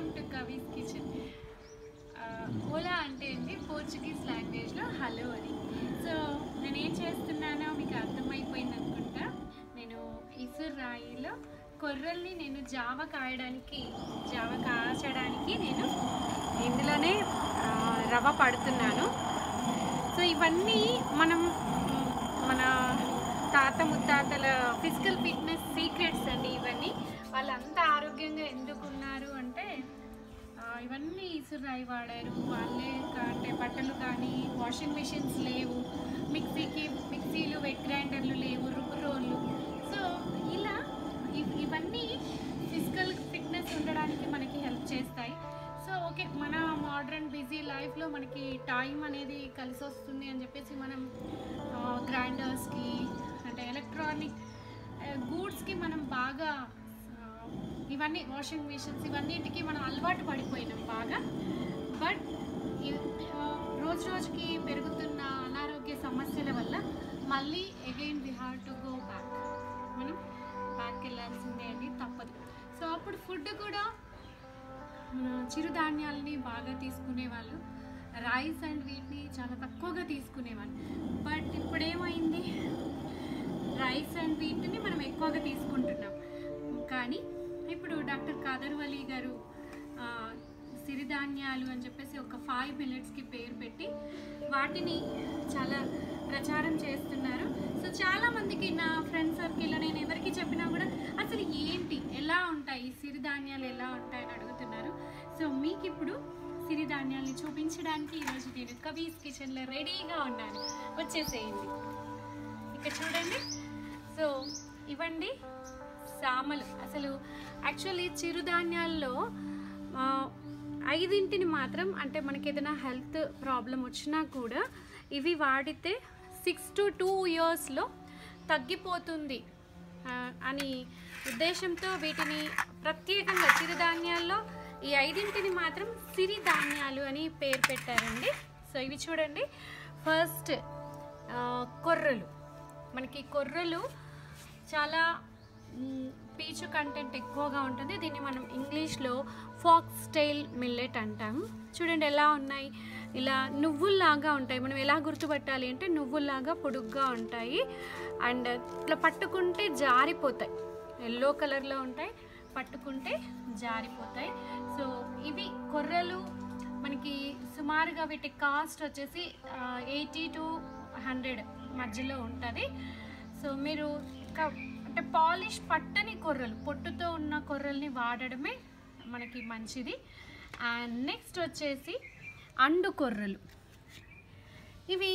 Welcome to Kavi's kitchen. Ola అంటే అండి Portuguese లాంగ్వేజ్లో హలో అని. సో నేను ఏం చేస్తున్నానో మీకు అర్థమైపోయింది అనుకుంటా. నేను ఇసురు రాయిలో కొర్రల్ని నేను జావ కాచడానికి నేను ఇందులోనే రవ్వ పడుతున్నాను. సో ఇవన్నీ మన తాత ముత్తాతల ఫిజికల్ ఫిట్నెస్ సీక్రెట్స్ అండి. ఇవన్నీ వాళ్ళంతా ఆరోగ్యంగా ఎందుకున్నారు అంటే ఇవన్నీ ఇసురాయి వాడారు. వాళ్ళే అంటే బట్టలు కానీ వాషింగ్ మిషన్స్ లేవు, మిక్సీలు వెట్ గ్రైండర్లు లేవు, రుబ్బు రోళ్ళు. సో ఇలా ఇవన్నీ ఫిజికల్ ఫిట్నెస్ ఉండడానికి మనకి హెల్ప్ చేస్తాయి. సో ఓకే, మన మోడర్న్ బిజీ లైఫ్లో మనకి టైం అనేది కలిసి వస్తుంది అని చెప్పేసి మనం గ్రైండర్స్కి అంటే ఎలక్ట్రానిక్ గూడ్స్కి మనం బాగా ఇవన్నీ వాషింగ్ మిషన్స్ ఇవన్నిటికీ మనం అలవాటు పడిపోయినాం బాగా. బట్ రోజు రోజుకి పెరుగుతున్న అనారోగ్య సమస్యల వల్ల మళ్ళీ again we have to go back. మనం బ్యాక్ వెళ్ళాల్సిందే అండి, తప్పదు. సో అప్పుడు ఫుడ్ కూడా చిరుధాన్యాలని బాగా తీసుకునేవాళ్ళు, రైస్ అండ్ వీటిని చాలా తక్కువగా తీసుకునేవాళ్ళు. బట్ ఇప్పుడు ఏమైంది, రైస్ అండ్ వీటిని మనం ఎక్కువగా తీసుకుంటున్నాం. కానీ ఇప్పుడు డాక్టర్ కాదర్ వలీ గారు సిరిధాన్యాలు అని చెప్పేసి ఒక 5 మిల్లెట్స్కి పేరు పెట్టి వాటిని చాలా ప్రచారం చేస్తున్నారు. సో చాలామందికి నా ఫ్రెండ్ సర్కిల్లో నేను ఎవరికి చెప్పినా కూడా అసలు ఏంటి, ఎలా ఉంటాయి సిరిధాన్యాలు, ఎలా ఉంటాయని అడుగుతున్నారు. సో మీకు ఇప్పుడు సిరిధాన్యాల్ని చూపించడానికి ఈరోజు నేను కవీస్ కిచెన్లో రెడీగా ఉన్నాను, వచ్చేసేయండి. ఇక్కడ చూడండి. సో ఇవ్వండి సామలు. అసలు యాక్చువల్లీ చిరుధాన్యాల్లో 5 మాత్రం అంటే మనకి ఏదైనా హెల్త్ ప్రాబ్లం వచ్చినా కూడా ఇవి వాడితే 6 to 2 yearsలో తగ్గిపోతుంది అని ఉద్దేశంతో వీటిని ప్రత్యేకంగా చిరుధాన్యాల్లో ఈ 5 మాత్రం సిరిధాన్యాలు అని పేరు పెట్టారండి. సో ఇవి చూడండి. ఫస్ట్ కొర్రలు. మనకి కొర్రలు చాలా పీచు కంటెంట్ ఎక్కువగా ఉంటుంది. దీన్ని మనం ఇంగ్లీష్లో ఫాక్స్ టైల్ మిల్లెట్ అంటాము. చూడండి ఎలా ఉన్నాయి, ఇలా నువ్వుల్లాగా ఉంటాయి. మనం ఎలా గుర్తుపట్టాలి అంటే నువ్వుల్లాగా పొడుగ్గా ఉంటాయి అండ్ ఇట్లా పట్టుకుంటే జారిపోతాయి. ఎల్లో కలర్లో ఉంటాయి, పట్టుకుంటే జారిపోతాయి. సో ఇవి కొర్రలు మనకి సుమారుగా వీటి కాస్ట్ వచ్చేసి 80 to 100 మధ్యలో ఉంటుంది. సో మీరు అంటే పాలిష్ పట్టని కొర్రలు, పొట్టుతో ఉన్న కొర్రల్ని వాడడమే మనకి మంచిది. అండ్ నెక్స్ట్ వచ్చేసి అండు కొర్రలు. ఇవి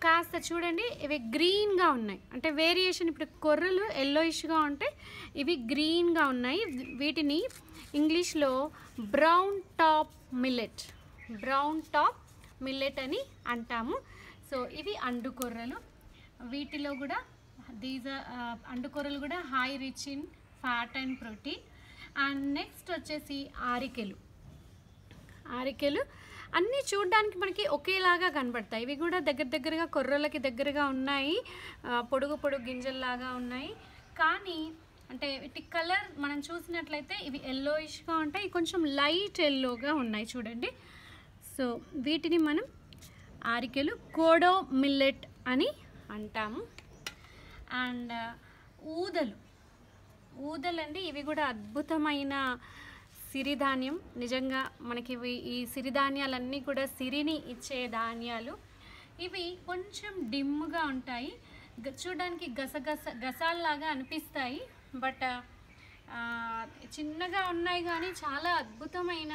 కాస్త చూడండి, ఇవి గ్రీన్గా ఉన్నాయి. అంటే వేరియేషన్, ఇప్పుడు కొర్రలు ఎల్లోయిష్గా ఉంటాయి, ఇవి గ్రీన్గా ఉన్నాయి. వీటిని ఇంగ్లీష్లో బ్రౌన్ టాప్ మిల్లెట్ అని అంటాము. సో ఇవి అండు కొర్రలు. వీటిలో కూడా అండుకొర్రలు కూడా high rich in fat and protein. And next వచ్చేసి ఆరికెలు అన్నీ చూడడానికి మనకి ఒకేలాగా కనబడతాయి. ఇవి కూడా దగ్గరగా కొర్రలకి దగ్గరగా ఉన్నాయి, పొడుగు గింజల్లాగా ఉన్నాయి. కానీ అంటే వీటి కలర్ మనం చూసినట్లయితే ఇవి ఎల్లోయిష్గా ఉంటాయి, కొంచెం లైట్ ఎల్లోగా ఉన్నాయి చూడండి. సో వీటిని మనం ఆరికెలు, కోడో మిల్లెట్ అని అంటాము. అండ్ ఊదలు అండి, ఇవి కూడా అద్భుతమైన సిరిధాన్యం. నిజంగా మనకి ఈ సిరిధాన్యాలన్నీ కూడా సిరిని ఇచ్చే ధాన్యాలు. ఇవి కొంచెం డిమ్గా ఉంటాయి, చూడడానికి గసాల్లాగా అనిపిస్తాయి. బట్ చిన్నగా ఉన్నాయి కానీ చాలా అద్భుతమైన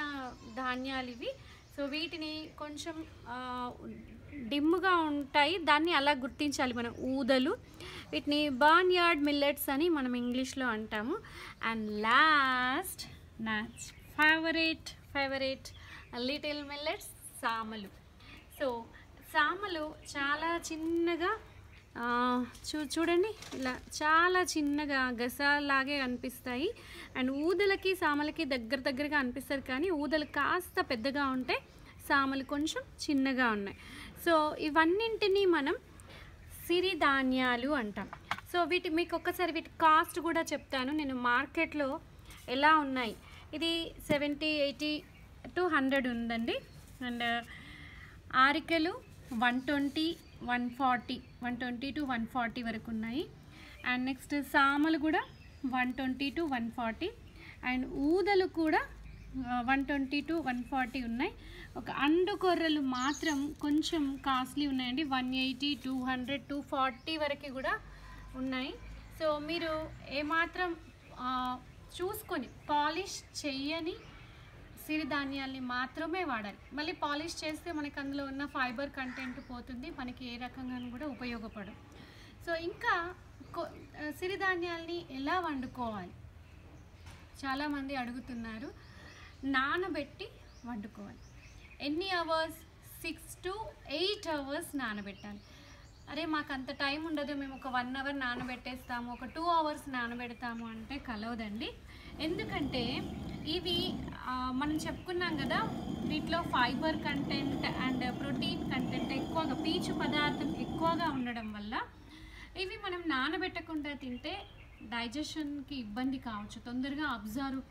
ధాన్యాలు ఇవి. సో వీటిని కొంచెం డిమ్గా ఉంటాయి, దాన్ని అలా గుర్తించాలి మనం. ఊదలు, వీటిని బార్న్ యార్డ్ మిల్లెట్స్ అని మనం ఇంగ్లీష్లో అంటాము. అండ్ లాస్ట్ నా ఫేవరెట్ లిటిల్ మిల్లెట్స్, సామలు. సో సామలు చాలా చిన్నగా చూడండి, ఇలా చాలా చిన్నగా గసాలాగే అనిపిస్తాయి. అండ్ ఊదలకి సామలకి దగ్గరగా అనిపిస్తారు, కానీ ఊదలు కాస్త పెద్దగా ఉంటే సామలు కొంచెం చిన్నగా ఉన్నాయి. సో ఇవన్నింటినీ మనం సిరిధాన్యాలు అంటాం. సో మీకు ఒక్కసారి వీటి కాస్ట్ కూడా చెప్తాను. నేను మార్కెట్లో ఎలా ఉన్నాయి ఇది 70, 80 to 100 ఉందండి. అండ్ ఆరికలు 120, 140, 120 to 140 వరకు ఉన్నాయి. అండ్ నెక్స్ట్ సామలు కూడా 120 to 140. అండ్ ఊదలు కూడా 120 to 140 ఉన్నాయి. ఒక అండు కొర్రలు మాత్రం కొంచెం కాస్ట్లీ ఉన్నాయండి. 180, 200, 240 వరకు కూడా ఉన్నాయి. సో మీరు ఏమాత్రం చూసుకొని పాలిష్ చెయ్యని సిరిధాన్యాల్ని మాత్రమే వాడాలి. మళ్ళీ పాలిష్ చేస్తే మనకి అందులో ఉన్న ఫైబర్ కంటెంట్ పోతుంది, మనకి ఏ రకంగా కూడా ఉపయోగపడదు. సో ఇంకా సిరిధాన్యాల్ని ఎలా వండుకోవాలి చాలామంది అడుగుతున్నారు. నానబెట్టి వండుకోవాలి. ఎన్ని అవర్స్? 6 to 8 hours నానబెట్టాలి. అరే మాకు అంత టైం ఉండదు, మేము ఒక 1 hour నానబెట్టేస్తాము, ఒక 2 hours నానబెడతాము అంటే కలవదండి. ఎందుకంటే ఇవి మనం చెప్పుకున్నాం కదా, వీటిలో fibre content and protein content ఎక్కువగా, పీచు పదార్థం ఎక్కువగా ఉండడం వల్ల ఇవి మనం నానబెట్టకుండా తింటే డైజెషన్కి ఇబ్బంది కావచ్చు, తొందరగా అబ్జర్వ్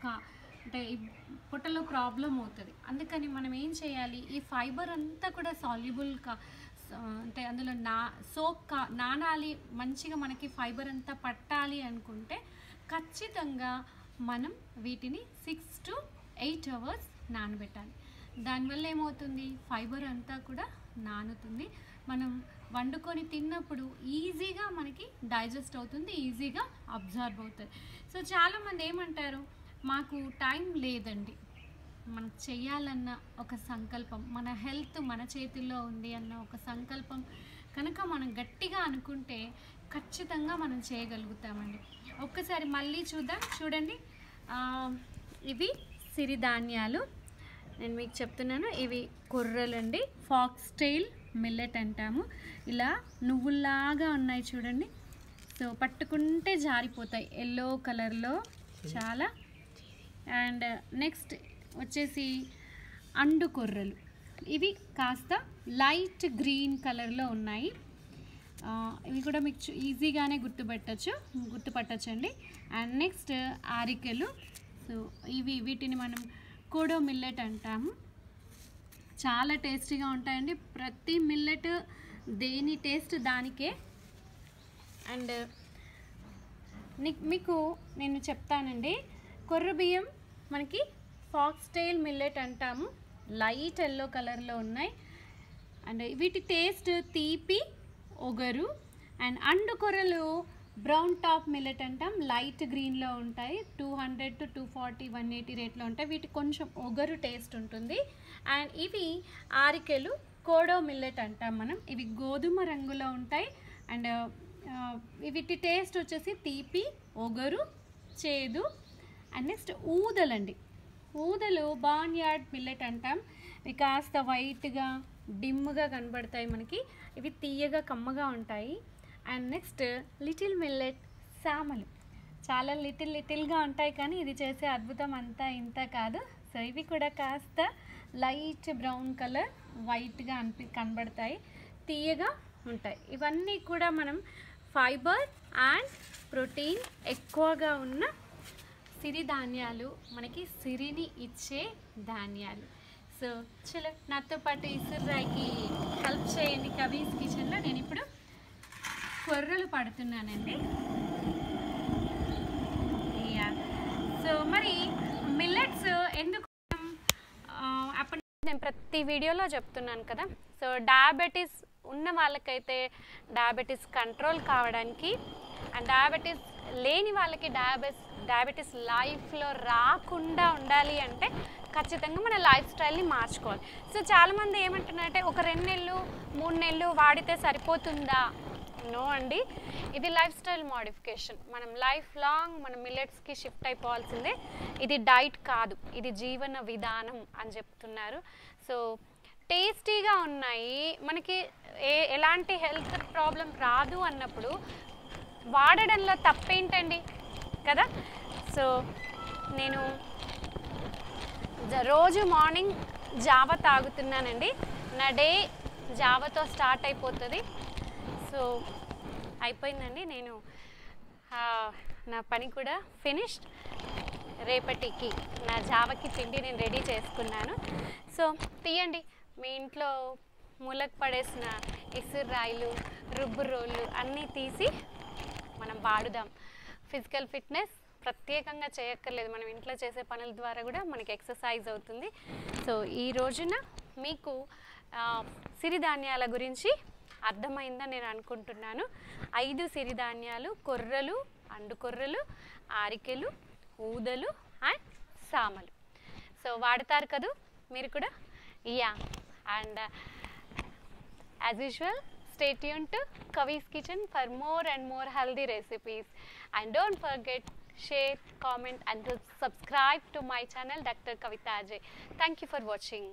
అంటే పొట్టలో ప్రాబ్లం అవుతుంది. అందుకని మనం ఏం చేయాలి, ఈ ఫైబర్ అంతా కూడా సాల్యుబుల్ అంటే అందులో నానాలి, మంచిగా మనకి ఫైబర్ అంతా పట్టాలి అనుకుంటే ఖచ్చితంగా మనం వీటిని 6 to 8 hours నానబెట్టాలి. దానివల్ల ఏమవుతుంది, ఫైబర్ అంతా కూడా నానుతుంది. మనం వండుకొని తిన్నప్పుడు ఈజీగా మనకి డైజెస్ట్ అవుతుంది, ఈజీగా అబ్జర్వ్ అవుతుంది. సో చాలామంది ఏమంటారు, మాకు టైం లేదండి, మనం చెయ్యాలన్న ఒక సంకల్పం, మన హెల్త్ మన చేతుల్లో ఉంది అన్న ఒక సంకల్పం కనుక మనం గట్టిగా అనుకుంటే ఖచ్చితంగా మనం చేయగలుగుతామండి. ఒక్కసారి మళ్ళీ చూడండి. ఇవి సిరిధాన్యాలు, నేను మీకు చెప్తున్నాను. ఇవి కొర్రలండి, ఫాక్స్టైల్ మిల్లెట్ అంటాము. ఇలా నువ్వుల్లాగా ఉన్నాయి చూడండి. సో పట్టుకుంటే జారిపోతాయి, ఎల్లో కలర్లో చాలా. అండ్ నెక్స్ట్ వచ్చేసి అండు కొర్రలు. ఇవి కాస్త లైట్ గ్రీన్ కలర్లో ఉన్నాయి. ఇవి కూడా మీకు ఈజీగానే గుర్తుపట్టచ్చండి. అండ్ నెక్స్ట్ ఆరికలు. సో వీటిని మనం కోడో మిల్లెట్ అంటాము. చాలా టేస్టీగా ఉంటాయండి. ప్రతి మిల్లెట్ దేని టేస్ట్ దానికే. అండ్ మీకు నేను చెప్తానండి, కొర్ర బియ్యం మనకి ఫాక్స్టైల్ మిల్లెట్ అంటాము, లైట్ ఎల్లో కలర్లో ఉన్నాయి. అండ్ వీటి టేస్ట్ తీపి, ఒగరు. అండ్ అండు కొర్రలు బ్రౌన్ టాప్ మిల్లెట్ అంటాం, లైట్ గ్రీన్లో ఉంటాయి. 200 to 240, 180 రేట్లో ఉంటాయి. వీటికి కొంచెం ఒగరు టేస్ట్ ఉంటుంది. అండ్ ఇవి ఆరికెలు, కోడో మిల్లెట్ అంటాం మనం. ఇవి గోధుమ రంగులో ఉంటాయి. అండ్ వీటి టేస్ట్ వచ్చేసి తీపి, ఒగరు, చేదు. అండ్ నెక్స్ట్ ఊదలండి. ఊదలు బార్న్యార్డ్ మిల్లెట్ అంటాం. ఇవి కాస్త వైట్గా డిమ్గా కనబడతాయి మనకి. ఇవి తీయగా కమ్మగా ఉంటాయి. అండ్ నెక్స్ట్ లిటిల్ మిల్లెట్, సామలు. చాలా లిటిల్గా ఉంటాయి, కానీ ఇది చేసే అద్భుతం అంతా ఇంత కాదు. సో ఇవి కూడా కాస్త లైట్ బ్రౌన్ కలర్, వైట్గా కనబడతాయి, తీయగా ఉంటాయి. ఇవన్నీ కూడా మనం ఫైబర్ అండ్ ప్రోటీన్ ఎక్కువగా ఉన్న సిరిధాన్యాలు, మనకి సిరిని ఇచ్చే ధాన్యాలు. సో చలో నాతో పాటు ఇసురాయికి హెల్ప్ చేయండి కబీస్ కిచెన్లో. నేను ఇప్పుడు కొర్రలు పడుతున్నానండి. సో మరి మిల్లెట్స్ ఎందుకు అప్పటి నేను ప్రతి వీడియోలో చెప్తున్నాను కదా. సో డయాబెటీస్ ఉన్న వాళ్ళకైతే డయాబెటీస్ కంట్రోల్ కావడానికి, అండ్ డయాబెటీస్ లేని వాళ్ళకి డయాబెటీస్ లైఫ్లో రాకుండా ఉండాలి అంటే ఖచ్చితంగా మన లైఫ్ స్టైల్ని మార్చుకోవాలి. సో చాలామంది ఏమంటున్నారంటే ఒక 2 నెలలు 3 నెలలు వాడితే సరిపోతుందా? నో అండి, ఇది లైఫ్ స్టైల్ మోడిఫికేషన్. మనం లైఫ్ లాంగ్ మనం మిల్లెట్స్కి షిఫ్ట్ అయిపోవాల్సిందే. ఇది డైట్ కాదు, ఇది జీవన విధానం అని చెప్తున్నారు. సో టేస్టీగా ఉన్నాయి, మనకి ఎలాంటి హెల్త్ ప్రాబ్లం రాదు అన్నప్పుడు వాడడంలో తప్పేంటండి కదా. సో నేను రోజు మార్నింగ్ జావా తాగుతున్నానండి. నా డే జావాతో స్టార్ట్ అయిపోతుంది. సో అయిపోయిందండి, నేను నా పని కూడా ఫినిష్డ్. రేపటికి నా జావకి పిండి నేను రెడీ చేసుకున్నాను. సో తీయండి, మీ ఇంట్లో మూలకు పడేసిన ఇసురాయిలు, రుబ్బు రోళ్ళు అన్నీ తీసి మనం వాడుదాం. ఫిజికల్ ఫిట్నెస్ ప్రత్యేకంగా చేయక్కర్లేదు, మనం ఇంట్లో చేసే పనుల ద్వారా కూడా మనకి ఎక్సర్సైజ్ అవుతుంది. సో ఈ రోజున మీకు సిరిధాన్యాల గురించి అర్థమైందని నేను అనుకుంటున్నాను. 5 సిరిధాన్యాలు: కొర్రలు, అండు కొర్రలు, ఆరికెలు, ఊదలు అండ్ సామలు. సో వాడతారు కదా మీరు కూడా? Yeah. And as usual, stay tuned to Kavi's Kitchen for more and more healthy recipes. And don't forget, share, comment and to subscribe to my channel Dr. Kavita Ajay. Thank you for watching.